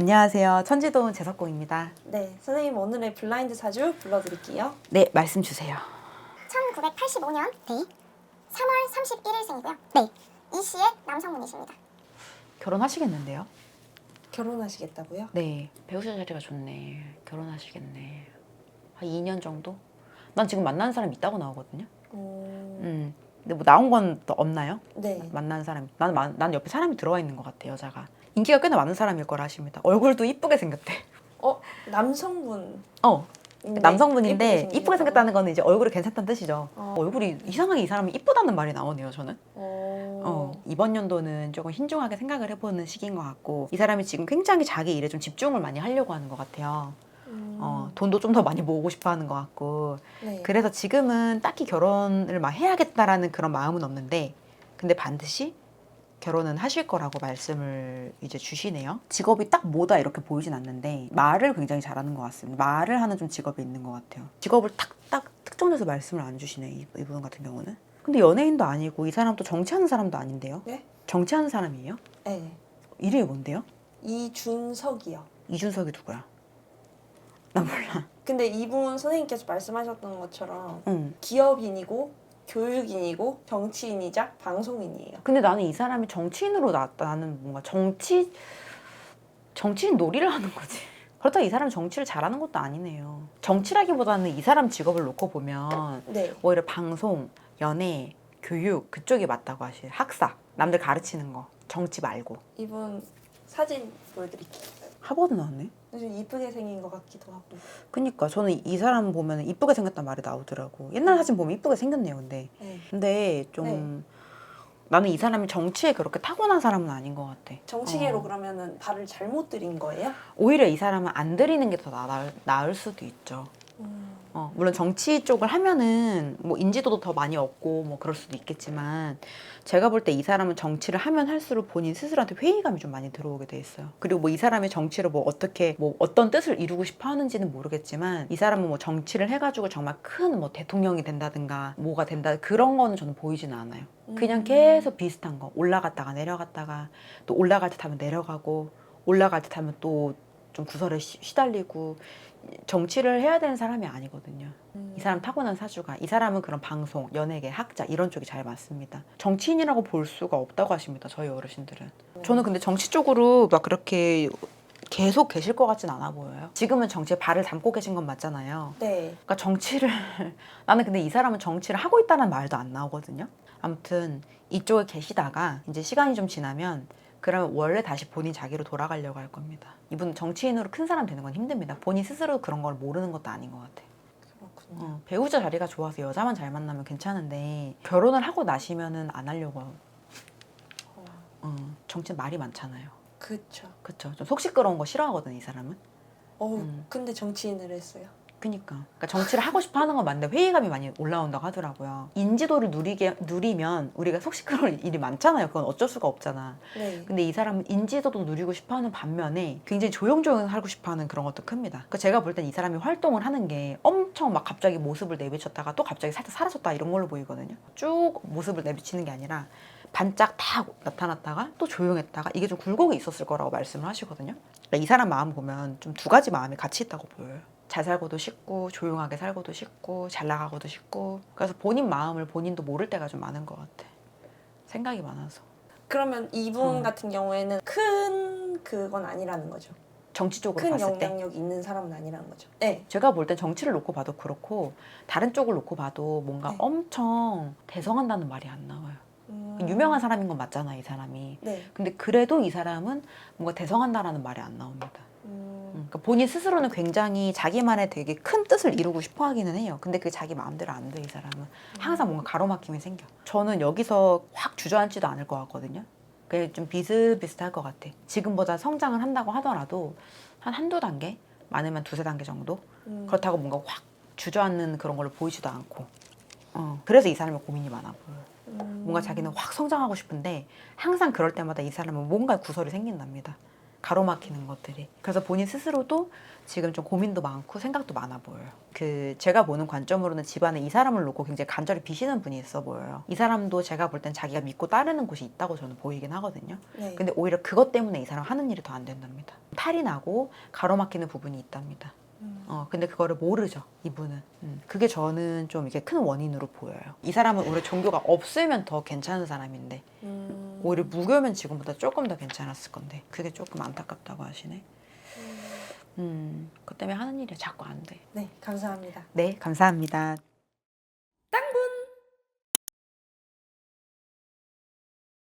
안녕하세요. 천지도운 재석공입니다. 네, 선생님 오늘의 블라인드 사주 불러드릴게요. 네, 말씀 주세요. 1985년 네. 3월 31일생이고요. 네. 이 시의 남성분이십니다. 결혼하시겠는데요? 결혼하시겠다고요? 네, 배우자 자리가 좋네. 결혼하시겠네. 한 2년 정도? 난 지금 만나는 사람 있다고 나오거든요. 근데 뭐 나온 건 또 없나요? 네. 만나는 사람이. 난 옆에 사람이 들어와 있는 것 같아, 여자가. 인기가 꽤나 많은 사람일 거라 하십니다. 얼굴도 이쁘게 생겼대. 남성분. 남성분인데 이쁘게 이쁘게 생겼다는 거는 이제 얼굴이 괜찮다는 뜻이죠. 얼굴이 이상하게 이 사람이 이쁘다는 말이 나오네요, 저는. 이번 연도는 조금 신중하게 생각을 해보는 시기인 것 같고, 이 사람이 지금 굉장히 자기 일에 좀 집중을 많이 하려고 하는 것 같아요. 돈도 좀 더 많이 모으고 싶어 하는 것 같고. 네. 그래서 지금은 딱히 결혼을 막 해야겠다라는 그런 마음은 없는데, 근데 반드시 결혼은 하실 거라고 말씀을 이제 주시네요. 직업이 딱 뭐다 이렇게 보이진 않는데 말을 굉장히 잘하는 것 같습니다. 말을 하는 좀 직업이 있는 것 같아요. 직업을 딱 특정해서 말씀을 안 주시네, 이분 같은 경우는. 근데 연예인도 아니고 이 사람도 정치하는 사람도 아닌데요? 네? 정치하는 사람이에요? 네. 이름이 뭔데요? 이준석이요. 이준석이 누구야? 나 몰라. 근데 이분 선생님께서 말씀하셨던 것처럼 응. 기업인이고 교육인이고 정치인이자 방송인이에요. 근데 나는 이 사람이 정치인으로 나는 뭔가 정치인 놀이를 하는 거지. 그렇다고 이 사람이 정치를 잘하는 것도 아니네요. 정치라기보다는 이 사람 직업을 놓고 보면 네. 오히려 방송, 연예, 교육 그쪽이 맞다고 하시요. 학사, 남들 가르치는 거, 정치 말고. 이분 사진 보여드릴게요. 하버드 나왔네. 좀 이쁘게 생긴 것 같기도 하고. 그니까 저는 이 사람 보면 이쁘게 생겼단 말이 나오더라고. 옛날 사진 보면 이쁘게 생겼네요. 근데 네. 근데 좀 나는 이 사람이 정치에 그렇게 타고난 사람은 아닌 것 같아. 정치계로 그러면은 발을 잘못 들인 거예요? 오히려 이 사람은 안 들이는 게 더 나을 수도 있죠. 물론 정치 쪽을 하면은 뭐 인지도도 더 많이 얻고 뭐 그럴 수도 있겠지만, 제가 볼 때 이 사람은 정치를 하면 할수록 본인 스스로한테 회의감이 좀 많이 들어오게 돼 있어요. 그리고 뭐 이 사람이 정치를 뭐 어떻게 뭐 어떤 뜻을 이루고 싶어 하는지는 모르겠지만, 이 사람은 뭐 정치를 해가지고 정말 큰 뭐 대통령이 된다든가 뭐가 된다 그런 거는 저는 보이지는 않아요. 그냥 계속 비슷한 거 올라갔다가 내려갔다가 또 올라갈 듯 하면 내려가고 올라갈 듯 하면 또 좀 구설에 시달리고, 정치를 해야 되는 사람이 아니거든요. 이 사람 타고난 사주가, 이 사람은 그런 방송, 연예계, 학자 이런 쪽이 잘 맞습니다. 정치인이라고 볼 수가 없다고 하십니다, 저희 어르신들은. 저는 근데 정치 쪽으로 막 그렇게 계속 계실 것 같진 않아 보여요. 지금은 정치에 발을 담고 계신 건 맞잖아요. 네. 그러니까 정치를 나는 근데 이 사람은 정치를 하고 있다는 말도 안 나오거든요. 아무튼 이쪽에 계시다가 이제 시간이 좀 지나면 그러면 원래 다시 본인 자기로 돌아가려고 할 겁니다. 이분 정치인으로 큰 사람 되는 건 힘듭니다. 본인 스스로 그런 걸 모르는 것도 아닌 것 같아. 그렇군요. 배우자 자리가 좋아서 여자만 잘 만나면 괜찮은데 결혼을 하고 나시면은 안 하려고. 정치는 말이 많잖아요. 그쵸. 그쵸. 좀 속 시끄러운 거 싫어하거든, 이 사람은. 근데 정치인을 했어요. 그러니까 정치를 하고 싶어 하는 건 맞는데 회의감이 많이 올라온다고 하더라고요. 인지도를 누리면 우리가 속 시끄러울 일이 많잖아요. 그건 어쩔 수가 없잖아. 네. 근데 이 사람은 인지도도 누리고 싶어 하는 반면에 굉장히 조용조용 하고 싶어 하는 그런 것도 큽니다. 그러니까 제가 볼 땐 이 사람이 활동을 하는 게 엄청 막 갑자기 모습을 내비쳤다가 또 갑자기 살짝 사라졌다 이런 걸로 보이거든요. 쭉 모습을 내비치는 게 아니라 반짝 다 나타났다가 또 조용했다가 이게 좀 굴곡이 있었을 거라고 말씀을 하시거든요. 그러니까 이 사람 마음 보면 좀 두 가지 마음이 같이 있다고 보여요. 잘 살고도 싶고 조용하게 살고도 싶고 잘 나가고도 싶고. 그래서 본인 마음을 본인도 모를 때가 좀 많은 것 같아. 생각이 많아서. 그러면 이분 같은 경우에는 큰 그건 아니라는 거죠. 정치 쪽으로 큰 봤을 때 영향력 있는 사람은 아니라는 거죠. 네. 제가 볼 땐 정치를 놓고 봐도 그렇고 다른 쪽을 놓고 봐도 뭔가 네. 엄청 대성한다는 말이 안 나와요. 유명한 사람인 건 맞잖아, 이 사람이. 네. 근데 그래도 이 사람은 뭔가 대성한다라는 말이 안 나옵니다. 그러니까 본인 스스로는 굉장히 자기만의 되게 큰 뜻을 이루고 싶어 하기는 해요. 근데 그게 자기 마음대로 안 돼, 이 사람은. 항상 뭔가 가로막힘이 생겨. 저는 여기서 확 주저앉지도 않을 것 같거든요. 그게 좀 비슷비슷할 것 같아. 지금보다 성장을 한다고 하더라도 한두 단계? 많으면 두세 단계 정도? 그렇다고 뭔가 확 주저앉는 그런 걸로 보이지도 않고. 그래서 이 사람의 고민이 많아 보여요. 뭔가 자기는 확 성장하고 싶은데 항상 그럴 때마다 이 사람은 뭔가 구설이 생긴답니다. 가로막히는 것들이. 그래서 본인 스스로도 지금 좀 고민도 많고 생각도 많아 보여요. 제가 보는 관점으로는 집안에 이 사람을 놓고 굉장히 간절히 비시는 분이 있어 보여요. 이 사람도 제가 볼 땐 자기가 믿고 따르는 곳이 있다고 저는 보이긴 하거든요. 네. 근데 오히려 그것 때문에 이 사람 하는 일이 더 안 된답니다. 탈이 나고 가로막히는 부분이 있답니다. 근데 그거를 모르죠, 이분은. 그게 저는 좀 이게 큰 원인으로 보여요. 이 사람은 오히려 종교가 없으면 더 괜찮은 사람인데 오히려 무교면 지금보다 조금 더 괜찮았을 건데 그게 조금 안타깝다고 하시네. 그 때문에 하는 일이 자꾸 안 돼. 네, 감사합니다. 네, 감사합니다.